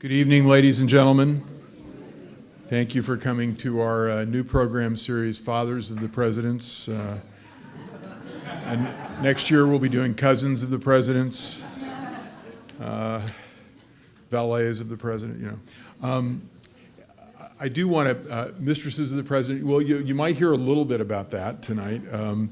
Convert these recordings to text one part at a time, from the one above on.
Good evening, ladies and gentlemen. Thank you for coming to our new program series, Fathers of the Presidents. And next year we'll be doing Cousins of the Presidents, Valets of the President, you know. I do want to, Mistresses of the President, well, you might hear a little bit about that tonight, or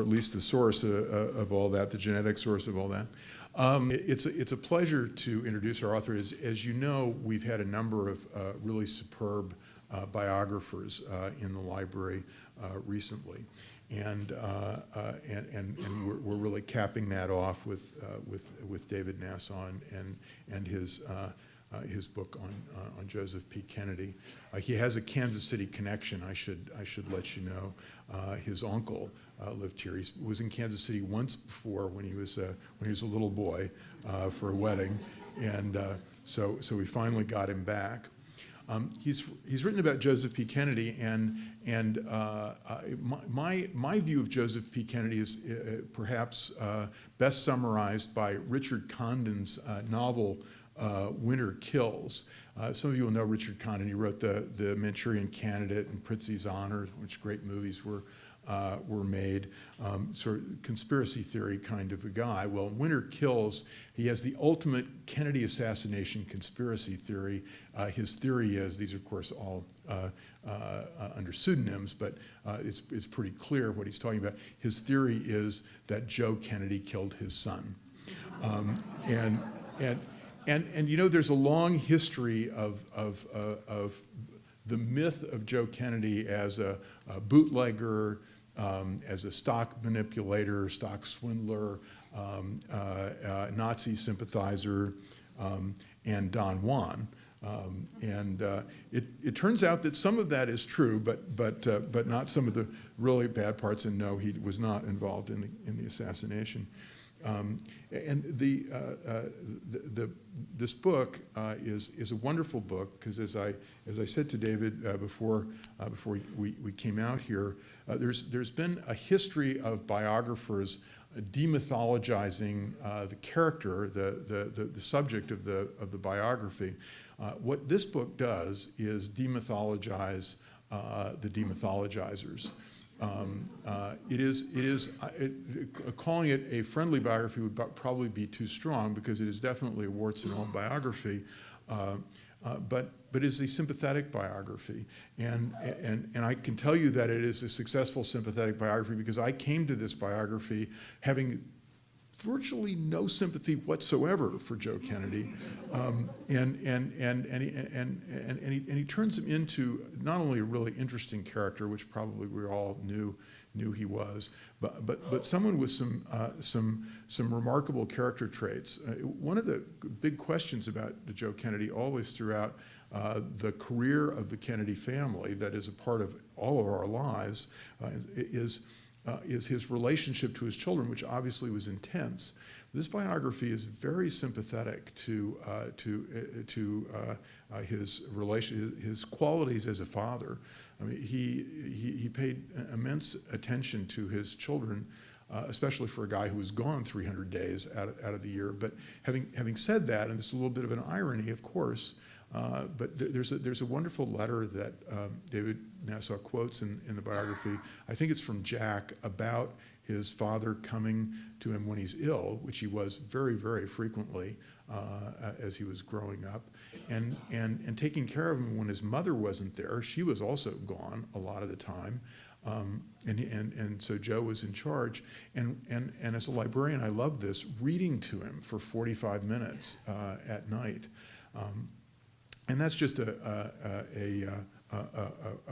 at least the source of all that, the genetic source of all that. It's a pleasure to introduce our author. As you know, we've had a number of really superb biographers in the library recently, and we're really capping that off with David Nasaw and his book on Joseph P. Kennedy. He has a Kansas City connection. I should let you know. His uncle lived here. He was in Kansas City once before when he was a little boy for a wedding, and so we finally got him back. He's written about Joseph P. Kennedy, and my view of Joseph P. Kennedy is perhaps best summarized by Richard Condon's novel Winter Kills. Some of you will know Richard Condon. He wrote the Manchurian Candidate and Prizzi's Honor, which great movies were made. Sort of conspiracy theory kind of a guy. Well, Winter Kills, he has the ultimate Kennedy assassination conspiracy theory. His theory is, these are of course all under pseudonyms, but it's pretty clear what he's talking about. His theory is that Joe Kennedy killed his son. And you know, there's a long history of the myth of Joe Kennedy as a bootlegger, as a stock manipulator, stock swindler, Nazi sympathizer, and Don Juan. It turns out that some of that is true, but not some of the really bad parts. And no, he was not involved in the assassination. This book is a wonderful book because, as I said to David before we came out here, there's been a history of biographers demythologizing the character, the subject of the biography. What this book does is demythologize the demythologizers. Calling it a friendly biography would probably be too strong because it is definitely a warts and all biography, but is a sympathetic biography, and I can tell you that it is a successful sympathetic biography because I came to this biography having virtually no sympathy whatsoever for Joe Kennedy, and he turns him into not only a really interesting character, which probably we all knew he was, but someone with some remarkable character traits. One of the big questions about Joe Kennedy always throughout the career of the Kennedy family, that is a part of all of our lives, is his relationship to his children, which obviously was intense. This biography is very sympathetic to his qualities as a father. I mean, he paid immense attention to his children, especially for a guy who was gone 300 days out of the year. But having said that, and this is a little bit of an irony, of course, but there's a wonderful letter that David Nasaw quotes in the biography. I think it's from Jack, about his father coming to him when he's ill, which he was very, very frequently as he was growing up, and taking care of him when his mother wasn't there. She was also gone a lot of the time. And so Joe was in charge, and as a librarian, I love this, reading to him for 45 minutes at night. And that's just a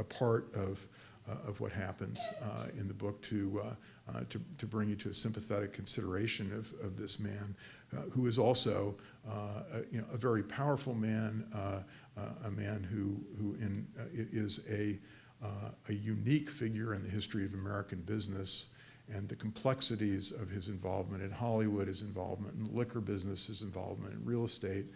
part of what happens in the book to bring you to a sympathetic consideration of this man, who is also a very powerful man, a man who is a unique figure in the history of American business, and the complexities of his involvement in Hollywood, his involvement in the liquor business, his involvement in real estate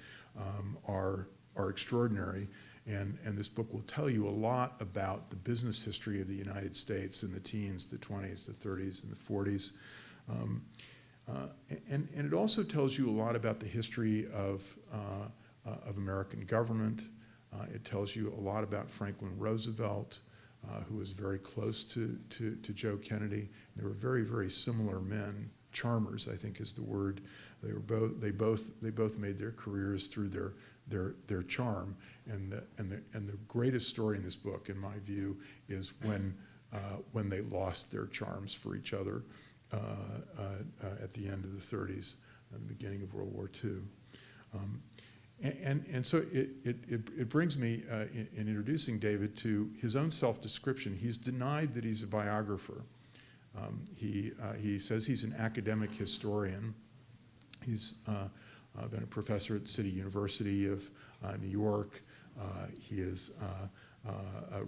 are extraordinary, and this book will tell you a lot about the business history of the United States in the teens, the 20s, the 30s, and the 40s. And it also tells you a lot about the history of of American government. It tells you a lot about Franklin Roosevelt, who was very close to Joe Kennedy. They were very, very similar men. Charmers, I think, is the word. They both made their careers through their charm. And the greatest story in this book, in my view, is when they lost their charms for each other at the end of the 30s and the beginning of World War II. And so it brings me, in introducing David, to his own self-description. He's denied that he's a biographer. He says he's an academic historian. He's been a professor at City University of New York. He has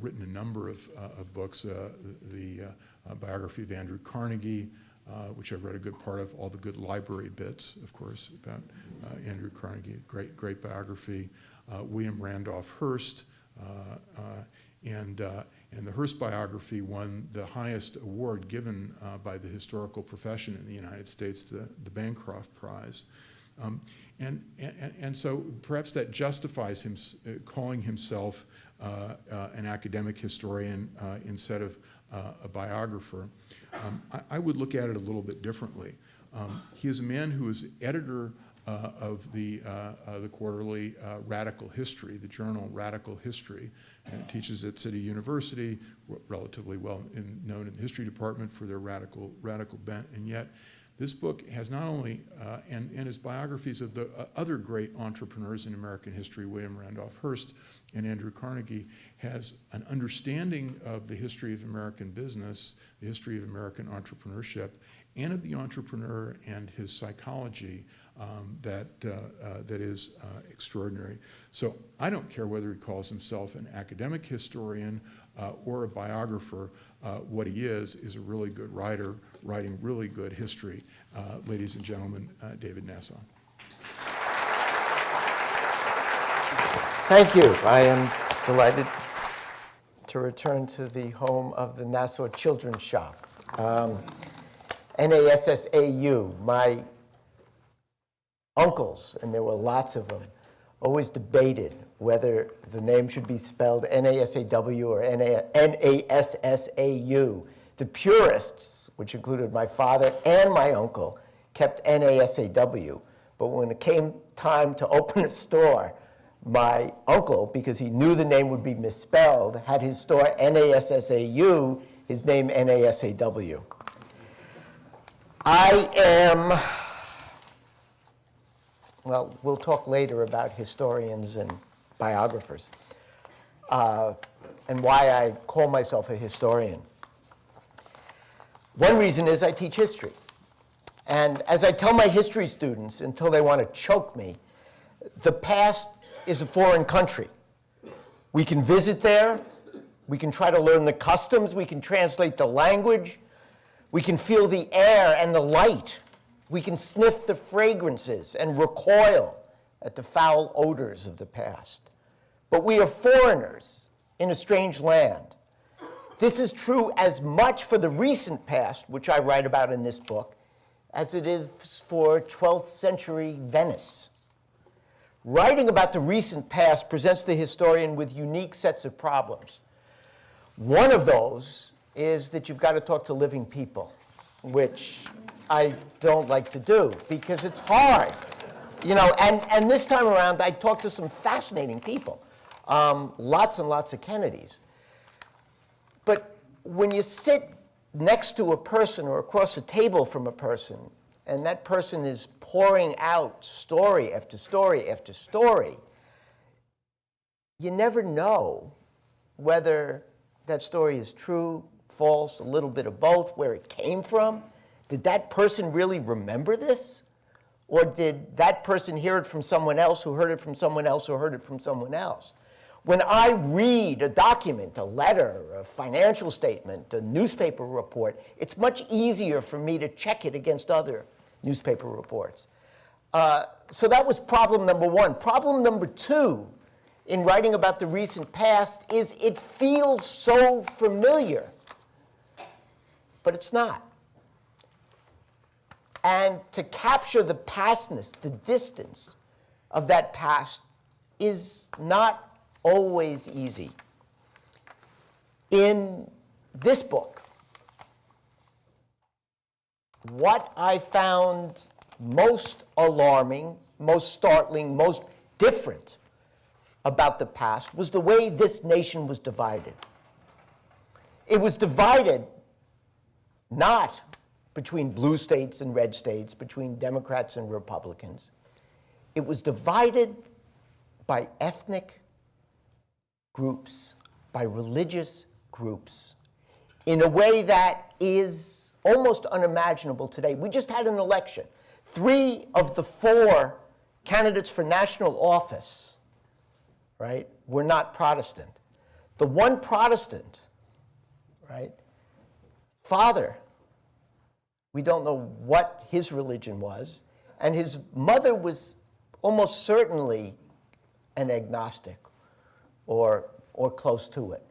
written a number of books, the biography of Andrew Carnegie, which I've read a good part of, all the good library bits, of course, about Andrew Carnegie, great biography. William Randolph Hearst, and the Hearst biography won the highest award given by the historical profession in the United States, the Bancroft Prize. And so perhaps that justifies him calling himself an academic historian instead of a biographer. I would look at it a little bit differently. He is a man who is editor of the quarterly Radical History, the journal Radical History, and teaches at City University, relatively well known in the history department for their radical bent, and yet this book has not only, and his biographies of the other great entrepreneurs in American history, William Randolph Hearst and Andrew Carnegie, has an understanding of the history of American business, the history of American entrepreneurship, and of the entrepreneur and his psychology that is extraordinary. So I don't care whether he calls himself an academic historian or a biographer. What he is a really good writer, writing really good history. Ladies and gentlemen, David Nasaw. Thank you. I am delighted to return to the home of the Nassau Children's Shop. NASSAU, my uncles, and there were lots of them, always debated whether the name should be spelled N-A-S-A-W or N-A-S-S-A-U. The purists, which included my father and my uncle, kept N-A-S-A-W. But when it came time to open a store, my uncle, because he knew the name would be misspelled, had his store N-A-S-S-A-U, his name N-A-S-A-W. I am, well, we'll talk later about historians and biographers, and why I call myself a historian. One reason is I teach history. And as I tell my history students, until they want to choke me, the past is a foreign country. We can visit there, we can try to learn the customs, we can translate the language, we can feel the air and the light, we can sniff the fragrances and recoil at the foul odors of the past. But we are foreigners in a strange land. This is true as much for the recent past, which I write about in this book, as it is for 12th century Venice. Writing about the recent past presents the historian with unique sets of problems. One of those is that you've got to talk to living people, which I don't like to do because it's hard. You know, and this time around, I talked to some fascinating people, lots and lots of Kennedys. But when you sit next to a person or across a table from a person, and that person is pouring out story after story after story, you never know whether that story is true, false, a little bit of both, where it came from. Did that person really remember this? Or did that person hear it from someone else who heard it from someone else who heard it from someone else? When I read a document, a letter, a financial statement, a newspaper report, it's much easier for me to check it against other newspaper reports. So that was problem number one. Problem number two in writing about the recent past is it feels so familiar, but it's not. And to capture the pastness, the distance of that past is not always easy. In this book, what I found most alarming, most startling, most different about the past was the way this nation was divided. It was divided not between blue states and red states, between Democrats and Republicans. It was divided by ethnic groups, by religious groups, in a way that is almost unimaginable today. We just had an election. 3 of the 4 candidates for national office, right, were not Protestant. The one Protestant, right, father, we don't know what his religion was, and his mother was almost certainly an agnostic or close to it.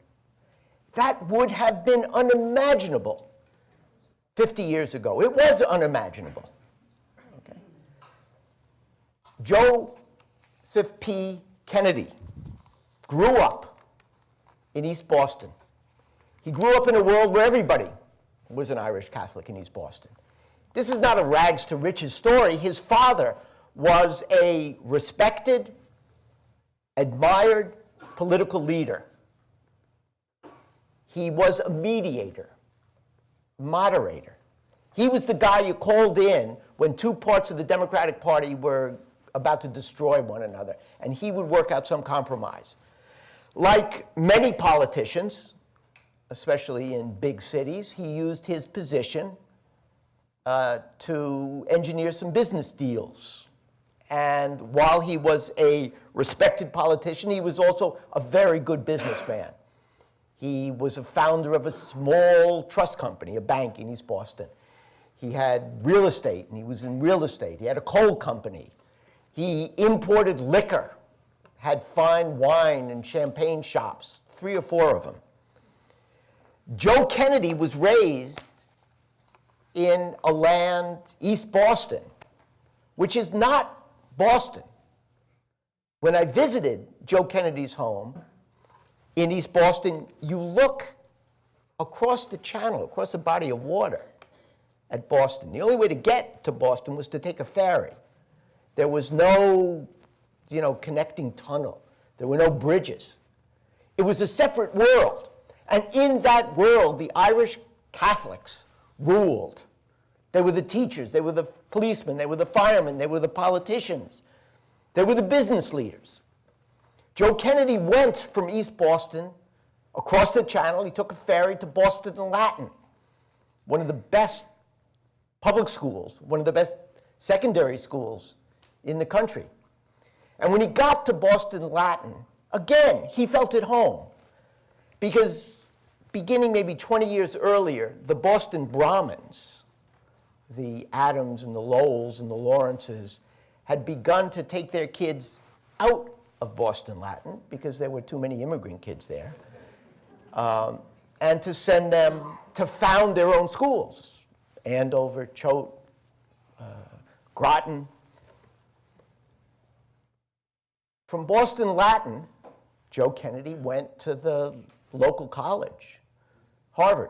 That would have been unimaginable 50 years ago. It was unimaginable. Okay. Joseph P. Kennedy grew up in East Boston. He grew up in a world where everybody was an Irish Catholic in East Boston. This is not a rags to riches story. His father was a respected, admired political leader. He was a mediator, moderator. He was the guy you called in when 2 parts of the Democratic Party were about to destroy one another, and he would work out some compromise. Like many politicians, especially in big cities, he used his position to engineer some business deals. And while he was a respected politician, he was also a very good businessman. He was a founder of a small trust company, a bank in East Boston. He had real estate, and he was in real estate. He had a coal company. He imported liquor, had fine wine and champagne shops, 3 or 4 of them. Joe Kennedy was raised in a land, East Boston, which is not Boston. When I visited Joe Kennedy's home in East Boston, you look across the channel, across a body of water at Boston. The only way to get to Boston was to take a ferry. There was no, connecting tunnel. There were no bridges. It was a separate world. And in that world, the Irish Catholics ruled. They were the teachers, they were the policemen, they were the firemen, they were the politicians, they were the business leaders. Joe Kennedy went from East Boston across the channel. He took a ferry to Boston Latin, one of the best public schools, one of the best secondary schools in the country. And when he got to Boston Latin, again, he felt at home. Because beginning maybe 20 years earlier, the Boston Brahmins, the Adams and the Lowells and the Lawrences, had begun to take their kids out of Boston Latin because there were too many immigrant kids there, and to send them to found their own schools. Andover, Choate, Groton. From Boston Latin, Joe Kennedy went to the local college, Harvard.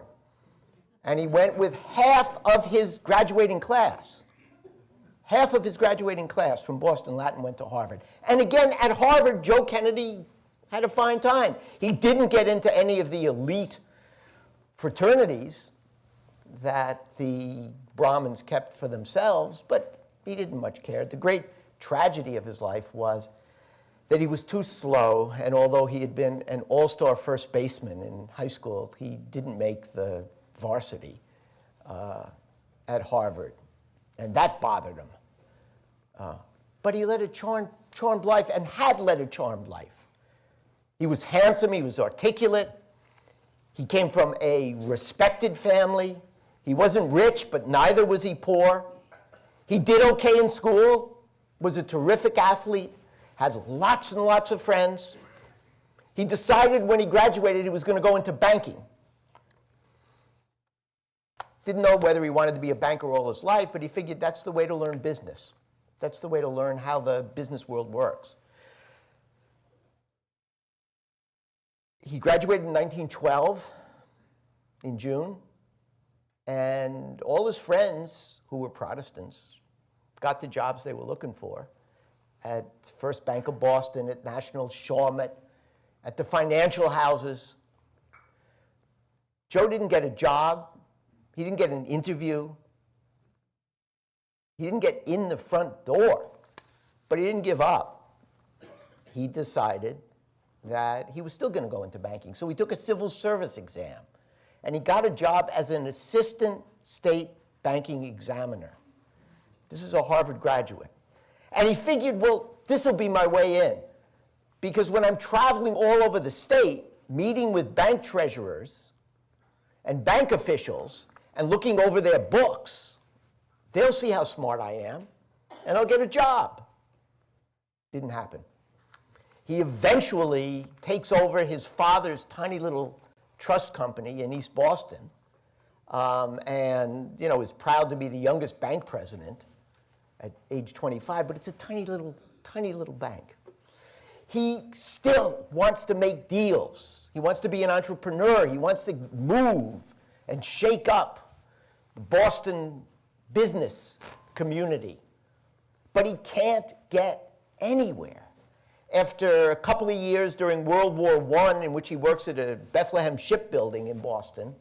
And he went with half of his graduating class. Half of his graduating class from Boston Latin went to Harvard. And again, at Harvard, Joe Kennedy had a fine time. He didn't get into any of the elite fraternities that the Brahmins kept for themselves, but he didn't much care. The great tragedy of his life was that he was too slow, and although he had been an all-star first baseman in high school, he didn't make the varsity at Harvard, and that bothered him. But he led a charmed life, and had led a charmed life. He was handsome, he was articulate, he came from a respected family. He wasn't rich, but neither was he poor. He did okay in school, was a terrific athlete, had lots and lots of friends. He decided when he graduated he was going to go into banking. Didn't know whether he wanted to be a banker all his life, but he figured that's the way to learn business. That's the way to learn how the business world works. He graduated in 1912 in June, and all his friends who were Protestants got the jobs they were looking for at First Bank of Boston, at National Shawmut, at the financial houses. Joe didn't get a job. He didn't get an interview. He didn't get in the front door, but he didn't give up. He decided that he was still going to go into banking. So he took a civil service exam, and he got a job as an assistant state banking examiner. This is a Harvard graduate. And he figured, well, this will be my way in. Because when I'm traveling all over the state, meeting with bank treasurers and bank officials and looking over their books, they'll see how smart I am, and I'll get a job. Didn't happen. He eventually takes over his father's tiny little trust company in East Boston, and is proud to be the youngest bank president at age 25, but it's a tiny little bank. He still wants to make deals. He wants to be an entrepreneur. He wants to move and shake up the Boston business community. But he can't get anywhere. After a couple of years during World War I, in which he works at a Bethlehem shipbuilding in Boston,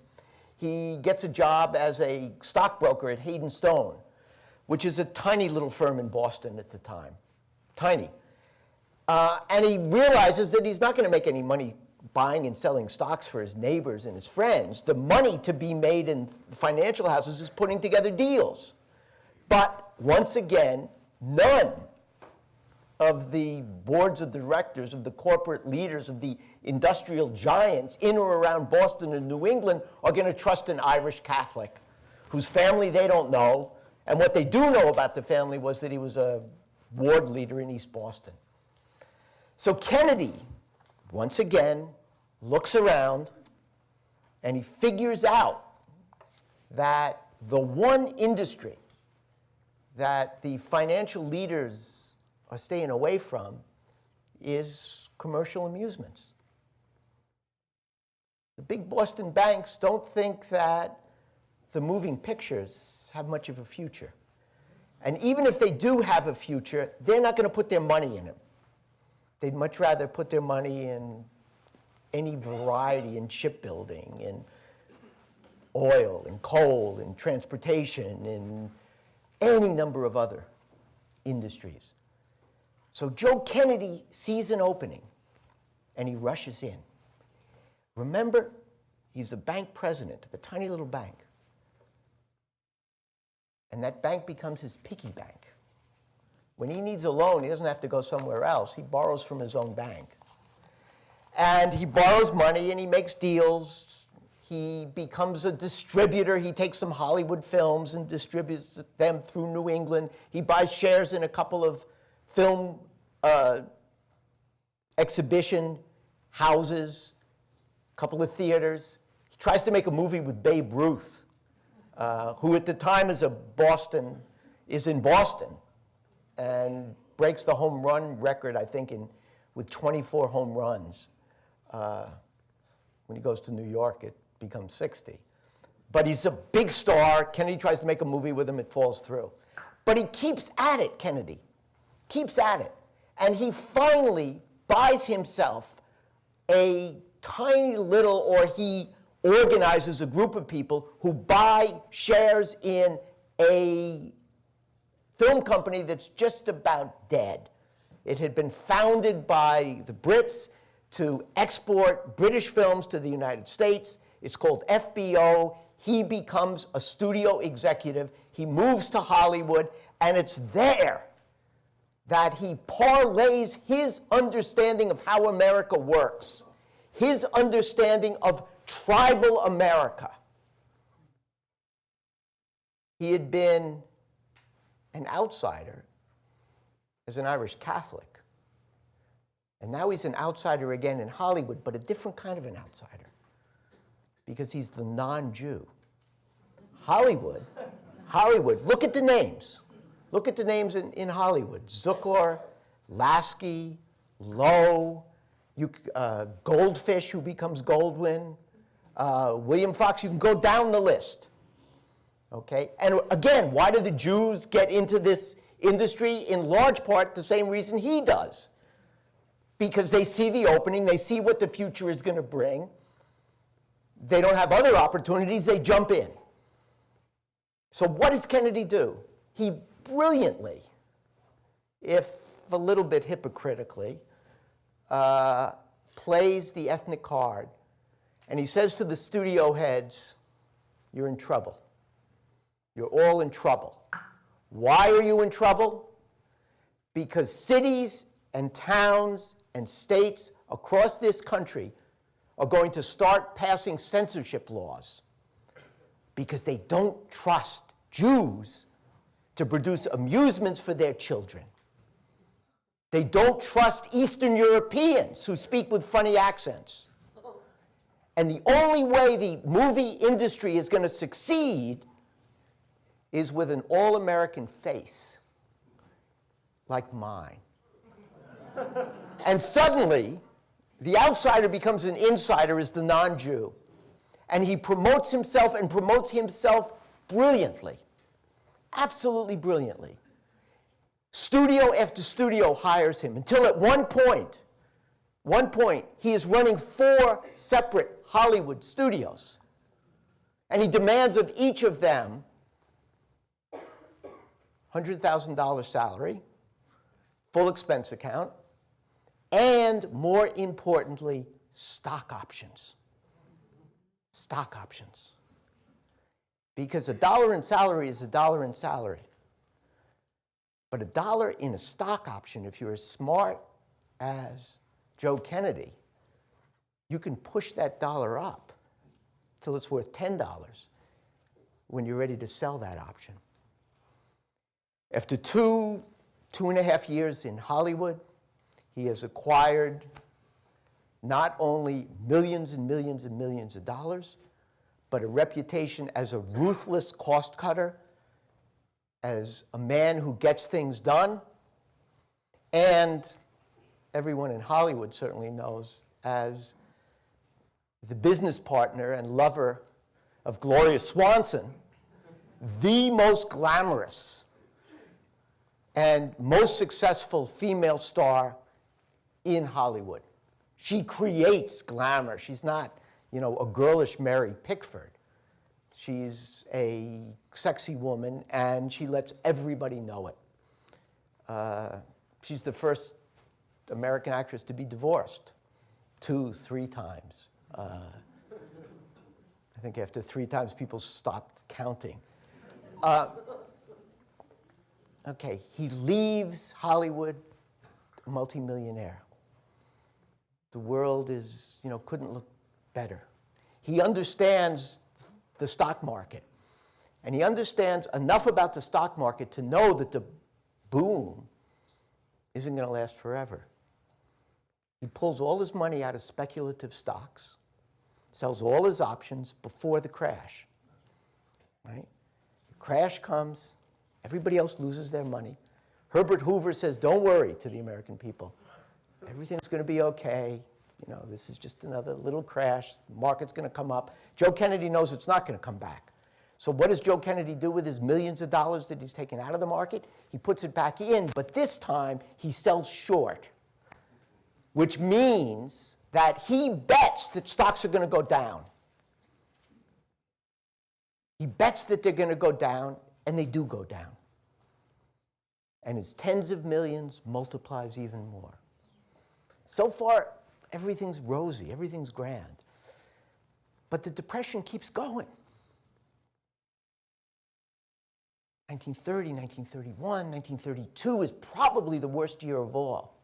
he gets a job as a stockbroker at Hayden Stone, which is a tiny little firm in Boston at the time. Tiny. And he realizes that he's not going to make any money buying and selling stocks for his neighbors and his friends. The money to be made in financial houses is putting together deals. But once again, none of the boards of directors, of the corporate leaders, of the industrial giants in or around Boston and New England are going to trust an Irish Catholic whose family they don't know. And what they do know about the family was that he was a ward leader in East Boston. So Kennedy, once again, looks around and he figures out that the one industry that the financial leaders are staying away from is commercial amusements. The big Boston banks don't think that the moving pictures have much of a future. And even if they do have a future, they're not going to put their money in it. They'd much rather put their money in any variety in shipbuilding, in oil, in coal, in transportation, in any number of other industries. So Joe Kennedy sees an opening, and he rushes in. Remember, he's the bank president of a tiny little bank. And that bank becomes his piggy bank. When he needs a loan, he doesn't have to go somewhere else. He borrows from his own bank. And he borrows money and he makes deals. He becomes a distributor. He takes some Hollywood films and distributes them through New England. He buys shares in a couple of film exhibition houses, a couple of theaters. He tries to make a movie with Babe Ruth, who at the time is in Boston, and breaks the home run record, I think, with 24 home runs. When he goes to New York, it becomes 60. But he's a big star. Kennedy tries to make a movie with him. It falls through. But he keeps at it, Kennedy. Keeps at it. And he finally buys himself a tiny little, or he organizes a group of people who buy shares in a film company that's just about dead. It had been founded by the Brits to export British films to the United States. It's called FBO. He becomes a studio executive. He moves to Hollywood, and it's there that he parlays his understanding of how America works, his understanding of tribal America. He had been an outsider as an Irish Catholic. And now he's an outsider again in Hollywood, but a different kind of an outsider, because he's the non-Jew. Hollywood, look at the names. Look at the names in Hollywood. Zukor, Lasky, Lowe, Goldfish, who becomes Goldwyn, William Fox, you can go down the list. Okay? And again, why do the Jews get into this industry? In large part, the same reason he does. Because they see the opening, they see what the future is going to bring. They don't have other opportunities, they jump in. So what does Kennedy do? He brilliantly, if a little bit hypocritically, plays the ethnic card. And he says to the studio heads, you're in trouble. You're all in trouble. Why are you in trouble? Because cities and towns and states across this country are going to start passing censorship laws because they don't trust Jews to produce amusements for their children. They don't trust Eastern Europeans who speak with funny accents. And the only way the movie industry is going to succeed is with an all-American face like mine. And suddenly, the outsider becomes an insider as the non-Jew. And he promotes himself and promotes himself brilliantly. Absolutely brilliantly. Studio after studio hires him until at one point, he is running 4 separate Hollywood studios. And he demands of each of them $100,000 salary, full expense account, and more importantly, stock options. Stock options. Because $1 in salary is $1 in salary. But $1 in a stock option, if you're as smart as Joe Kennedy, you can push that dollar up till it's worth $10 when you're ready to sell that option. After 2.5 years in Hollywood, he has acquired not only millions and millions and millions of dollars, but a reputation as a ruthless cost cutter, as a man who gets things done, and everyone in Hollywood certainly knows as the business partner and lover of Gloria Swanson, the most glamorous and most successful female star in Hollywood. She creates glamour. She's not, a girlish Mary Pickford. She's a sexy woman, and she lets everybody know it. She's the first American actress to be divorced 2-3 times. I think after 3 times, people stopped counting. Okay, he leaves Hollywood a multimillionaire. The world couldn't look better. He understands the stock market. And he understands enough about the stock market to know that the boom isn't going to last forever. He pulls all his money out of speculative stocks, sells all his options before the crash. Right? The crash comes, everybody else loses their money. Herbert Hoover says, don't worry, to the American people. Everything's going to be okay. This is just another little crash. The market's going to come up. Joe Kennedy knows it's not going to come back. So what does Joe Kennedy do with his millions of dollars that he's taken out of the market? He puts it back in, but this time he sells short, which means that he bets that stocks are going to go down. He bets that they're going to go down, and they do go down. And his tens of millions multiplies even more. So far, everything's rosy, everything's grand. But the Depression keeps going. 1930, 1931, 1932 is probably the worst year of all.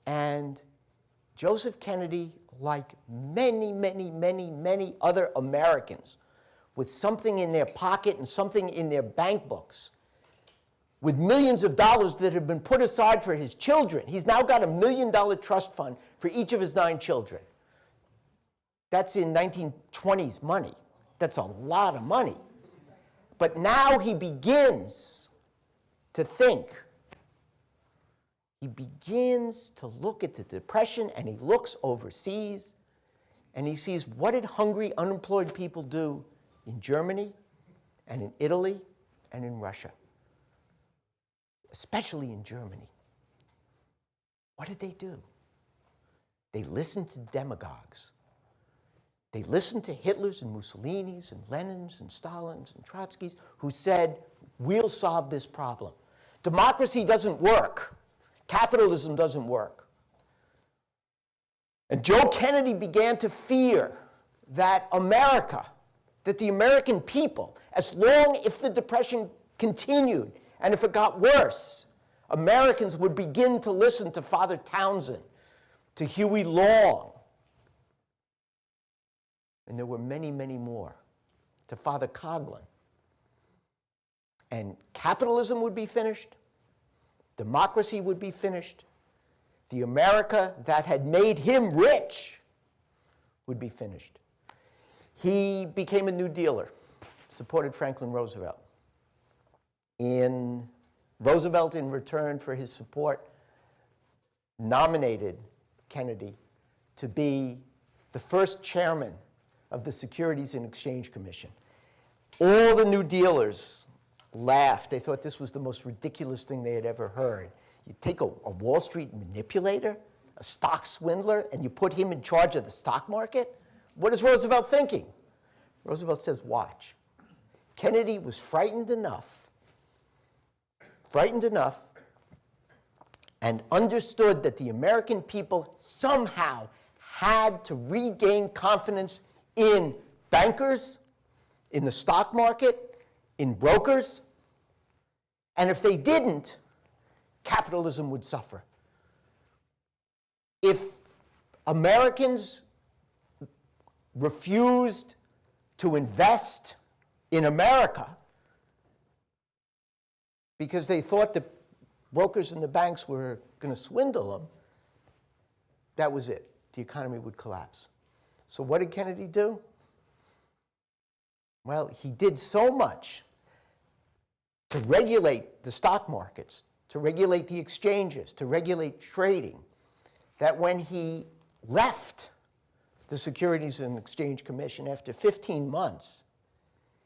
And Joseph Kennedy, like many, many, many, many other Americans, with something in their pocket and something in their bank books, with millions of dollars that have been put aside for his children. He's now got $1 million trust fund for each of his 9 children. That's in 1920s money. That's a lot of money. But now he begins to think. he begins to look at the Depression, and he looks overseas, and he sees, what did hungry, unemployed people do in Germany and in Italy and in Russia? Especially in Germany. What did they do? They listened to demagogues. They listened to Hitlers and Mussolinis and Lenins and Stalins and Trotskys who said, we'll solve this problem. Democracy doesn't work. Capitalism doesn't work. And Joe Kennedy began to fear that America, that the American people, as long if the Depression continued and if it got worse, Americans would begin to listen to Father Townsend, to Huey Long, and there were many, many more, to Father Coughlin. And capitalism would be finished, democracy would be finished, the America that had made him rich would be finished. He became a New Dealer, supported Franklin Roosevelt. Roosevelt, in return for his support, nominated Kennedy to be the first chairman of the Securities and Exchange Commission. All the New Dealers laughed. They thought this was the most ridiculous thing they had ever heard. You take a Wall Street manipulator, a stock swindler, and you put him in charge of the stock market? What is Roosevelt thinking? Roosevelt says, watch. Kennedy was frightened enough, and understood that the American people somehow had to regain confidence in bankers, in the stock market, in brokers. And if they didn't, capitalism would suffer. If Americans refused to invest in America because they thought the brokers and the banks were going to swindle them, that was it. The economy would collapse. So what did Kennedy do? Well, he did so much to regulate the stock markets, to regulate the exchanges, to regulate trading, that when he left the Securities and Exchange Commission after 15 months,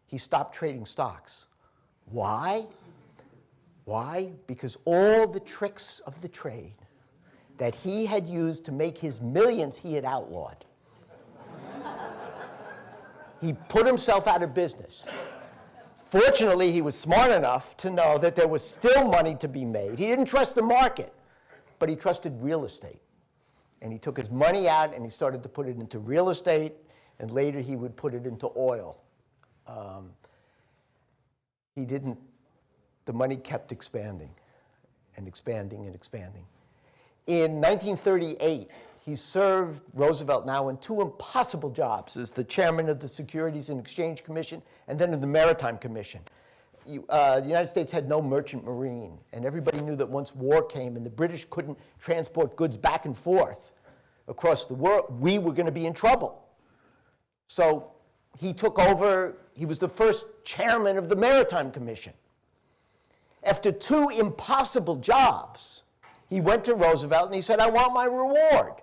he stopped trading stocks. Why? Why? Because all the tricks of the trade that he had used to make his millions, he had outlawed. He put himself out of business. Fortunately, he was smart enough to know that there was still money to be made. He didn't trust the market, but he trusted real estate. And he took his money out and he started to put it into real estate, and later he would put it into oil. The money kept expanding and expanding and expanding. In 1938, he served Roosevelt now in two impossible jobs as the chairman of the Securities and Exchange Commission and then of the Maritime Commission. The United States had no merchant marine, and everybody knew that once war came and the British couldn't transport goods back and forth across the world, we were going to be in trouble. So he took over, he was the first chairman of the Maritime Commission. After two impossible jobs, he went to Roosevelt and he said, I want my reward.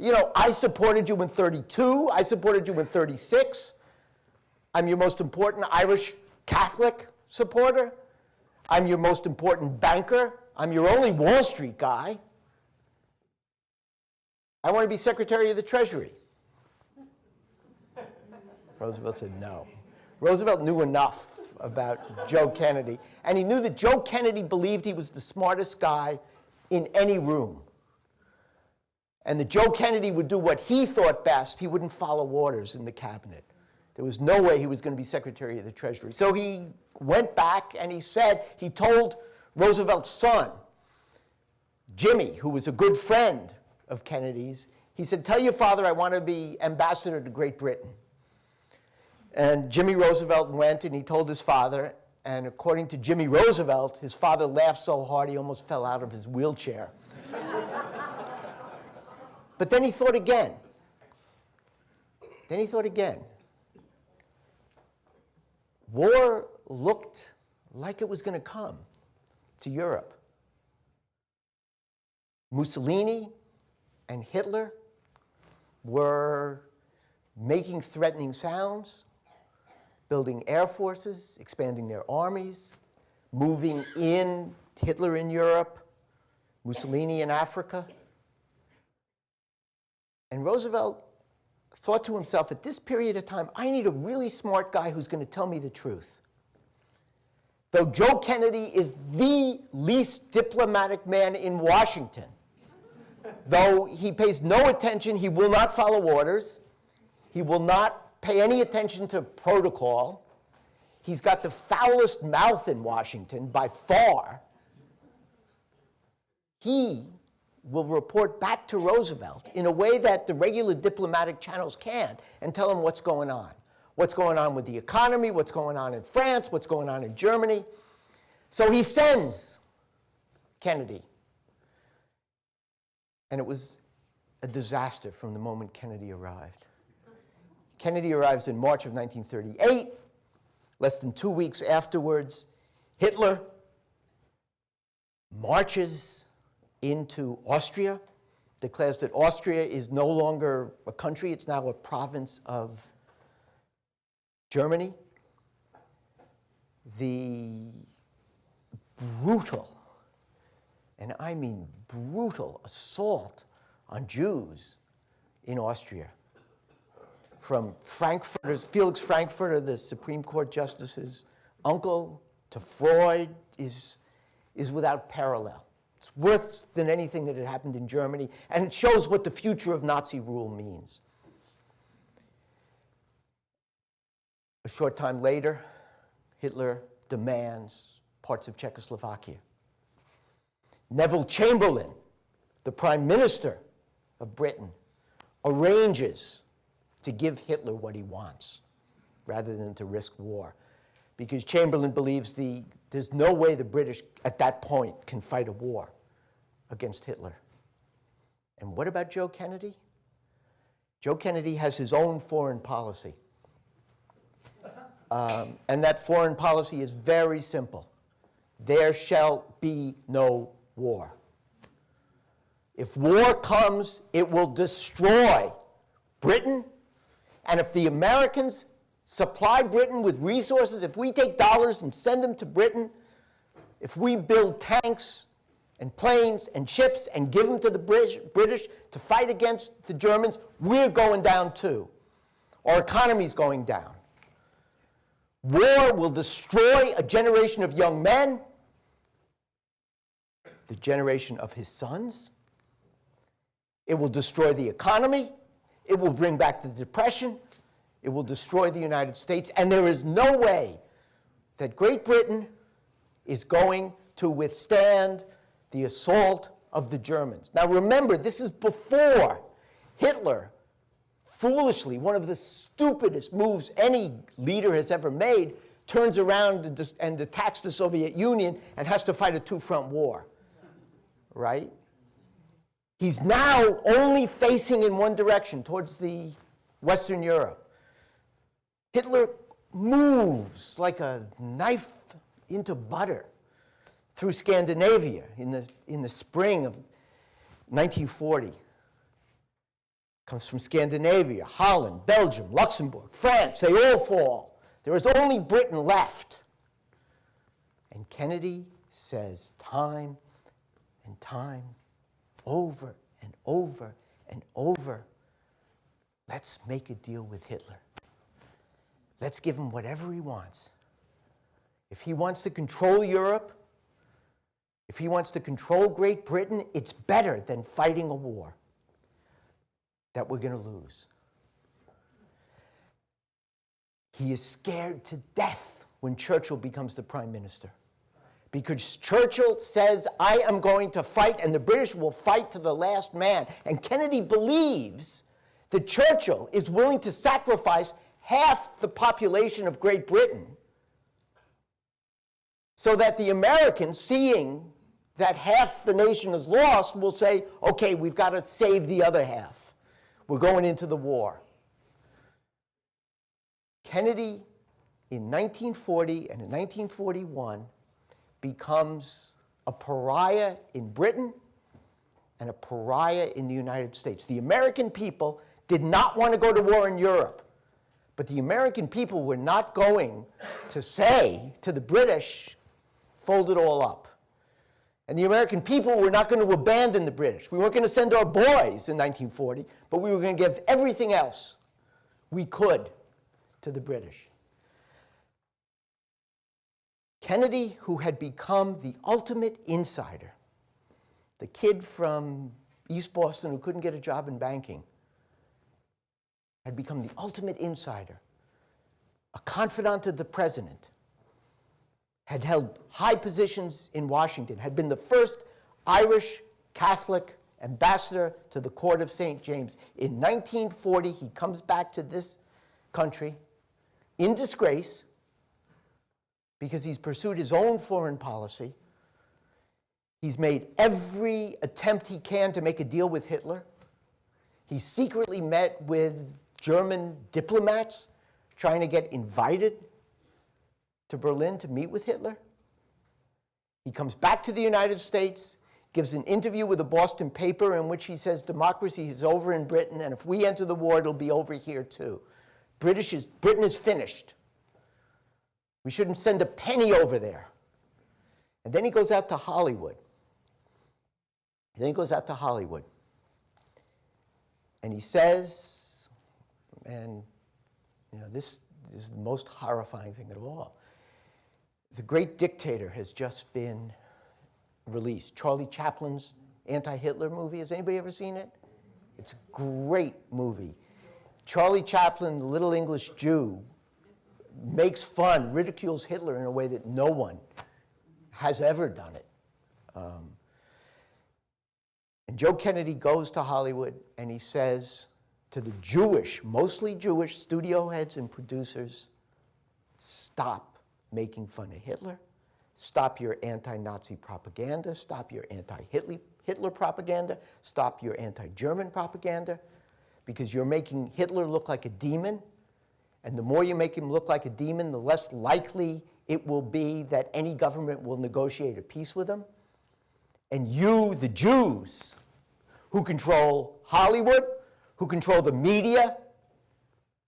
You know, I supported you in 32, I supported you in 36. I'm your most important Irish Catholic supporter. I'm your most important banker. I'm your only Wall Street guy. I want to be Secretary of the Treasury. Roosevelt said no. Roosevelt knew enough about Joe Kennedy, and he knew that Joe Kennedy believed he was the smartest guy in any room. And that Joe Kennedy would do what he thought best. He wouldn't follow orders in the cabinet. There was no way he was going to be Secretary of the Treasury. So he went back and he told Roosevelt's son, Jimmy, who was a good friend of Kennedy's, he said, tell your father I want to be ambassador to Great Britain. And Jimmy Roosevelt went and he told his father, and according to Jimmy Roosevelt, his father laughed so hard he almost fell out of his wheelchair. But then he thought again. War looked like it was going to come to Europe. Mussolini and Hitler were making threatening sounds, building air forces, expanding their armies, moving in, Hitler in Europe, Mussolini in Africa. And Roosevelt thought to himself, at this period of time, I need a really smart guy who's going to tell me the truth. Though Joe Kennedy is the least diplomatic man in Washington, though he pays no attention, he will not follow orders, he will not pay any attention to protocol, he's got the foulest mouth in Washington by far, he will report back to Roosevelt in a way that the regular diplomatic channels can't and tell him what's going on. What's going on with the economy, what's going on in France, what's going on in Germany. So he sends Kennedy. And it was a disaster from the moment Kennedy arrived. Kennedy arrives in March of 1938. Less than 2 weeks afterwards, Hitler marches into Austria, declares that Austria is no longer a country, it's now a province of Germany. The brutal, and I mean brutal, assault on Jews in Austria, from Frankfurter's, Felix Frankfurter, the Supreme Court Justice's uncle, to Freud, is without parallel. It's worse than anything that had happened in Germany, and it shows what the future of Nazi rule means. A short time later, Hitler demands parts of Czechoslovakia. Neville Chamberlain, the Prime Minister of Britain, arranges to give Hitler what he wants, rather than to risk war. Because Chamberlain believes there's no way the British, at that point, can fight a war against Hitler. And what about Joe Kennedy? Joe Kennedy has his own foreign policy. And that foreign policy is very simple. There shall be no war. If war comes, it will destroy Britain. And if the Americans supply Britain with resources, if we take dollars and send them to Britain, if we build tanks and planes and ships and give them to the British to fight against the Germans, we're going down too. Our economy's going down. War will destroy a generation of young men, the generation of his sons. It will destroy the economy. It will bring back the Depression. It will destroy the United States. And there is no way that Great Britain is going to withstand the assault of the Germans. Now remember, this is before Hitler, foolishly, one of the stupidest moves any leader has ever made, turns around and attacks the Soviet Union and has to fight a two-front war, right? He's now only facing in one direction, towards the Western Europe. Hitler moves like a knife into butter through Scandinavia in the spring of 1940. Comes from Scandinavia, Holland, Belgium, Luxembourg, France, they all fall. There is only Britain left. And Kennedy says time and time, over and over and over, let's make a deal with Hitler. Let's give him whatever he wants. If he wants to control Europe, if he wants to control Great Britain, it's better than fighting a war that we're going to lose. He is scared to death when Churchill becomes the prime minister. Because Churchill says, I am going to fight, and the British will fight to the last man. And Kennedy believes that Churchill is willing to sacrifice half the population of Great Britain so that the Americans, seeing that half the nation is lost, will say, okay, we've got to save the other half. We're going into the war. Kennedy, in 1940 and in 1941, becomes a pariah in Britain and a pariah in the United States. The American people did not want to go to war in Europe, but the American people were not going to say to the British, fold it all up. And the American people were not going to abandon the British. We weren't going to send our boys in 1940, but we were going to give everything else we could to the British. Kennedy, who had become the ultimate insider, the kid from East Boston who couldn't get a job in banking, had become the ultimate insider, a confidant of the president, had held high positions in Washington, had been the first Irish Catholic ambassador to the court of St. James. In 1940, he comes back to this country in disgrace because he's pursued his own foreign policy. He's made every attempt he can to make a deal with Hitler. He secretly met with German diplomats trying to get invited to Berlin to meet with Hitler. He comes back to the United States, gives an interview with a Boston paper in which he says democracy is over in Britain, and if we enter the war, it'll be over here too. Britain is finished. We shouldn't send a penny over there. And then he goes out to Hollywood. And he says, and this is the most horrifying thing of all. The Great Dictator has just been released. Charlie Chaplin's anti-Hitler movie. Has anybody ever seen it? It's a great movie. Charlie Chaplin, the little English Jew, makes fun, ridicules Hitler in a way that no one has ever done it. And Joe Kennedy goes to Hollywood and he says to the Jewish, mostly Jewish studio heads and producers, stop making fun of Hitler, stop your anti-Nazi propaganda, stop your anti-Hitler propaganda, stop your anti-German propaganda, because you're making Hitler look like a demon, and the more you make him look like a demon, the less likely it will be that any government will negotiate a peace with him. And you, the Jews, who control Hollywood, who control the media,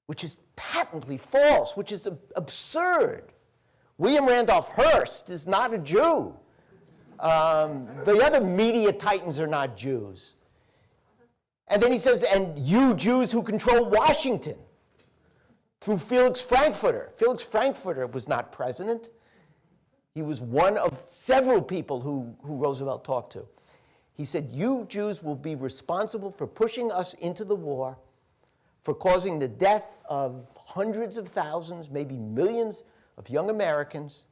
which is patently false, which is absurd. William Randolph Hearst is not a Jew. The other media titans are not Jews. And then he says, and you Jews who control Washington, through Felix Frankfurter. Felix Frankfurter was not president. He was one of several people who Roosevelt talked to. He said, you Jews will be responsible for pushing us into the war, for causing the death of hundreds of thousands, maybe millions of young Americans.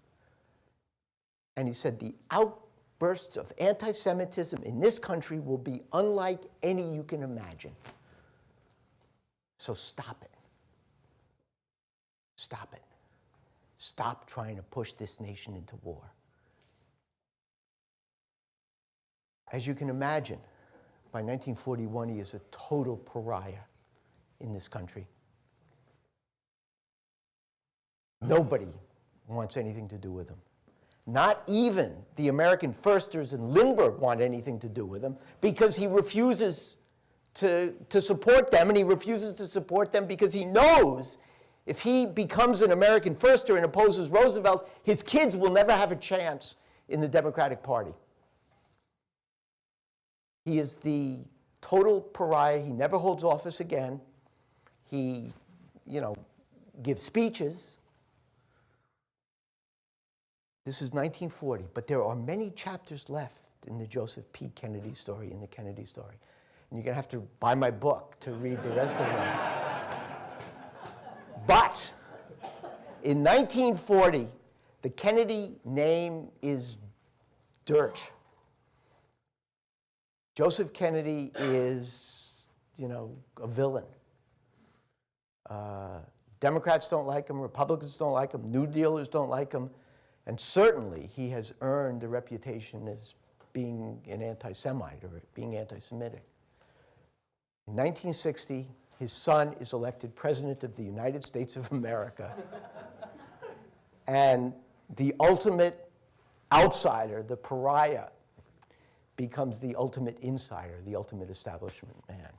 And he said, the outbursts of anti-Semitism in this country will be unlike any you can imagine. So stop it. Stop it. Stop trying to push this nation into war. As you can imagine, by 1941, he is a total pariah in this country. Nobody wants anything to do with him. Not even the American firsters in Lindbergh want anything to do with him, because he refuses to support them, and he refuses to support them because he knows if he becomes an American firster and opposes Roosevelt, his kids will never have a chance in the Democratic Party. He is the total pariah. He never holds office again. He, gives speeches. This is 1940, but there are many chapters left in the Joseph P. Kennedy story, in the Kennedy story. And you're going to have to buy my book to read the rest of it. But in 1940, the Kennedy name is dirt. Joseph Kennedy is, a villain. Democrats don't like him, Republicans don't like him, New Dealers don't like him, and certainly he has earned a reputation as being an anti-Semite or being anti-Semitic. In 1960, his son is elected President of the United States of America. And the ultimate outsider, the pariah, becomes the ultimate insider, the ultimate establishment man.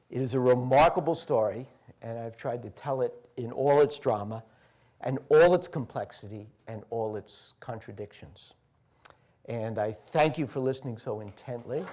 It is a remarkable story, and I've tried to tell it in all its drama and all its complexity and all its contradictions. And I thank you for listening so intently.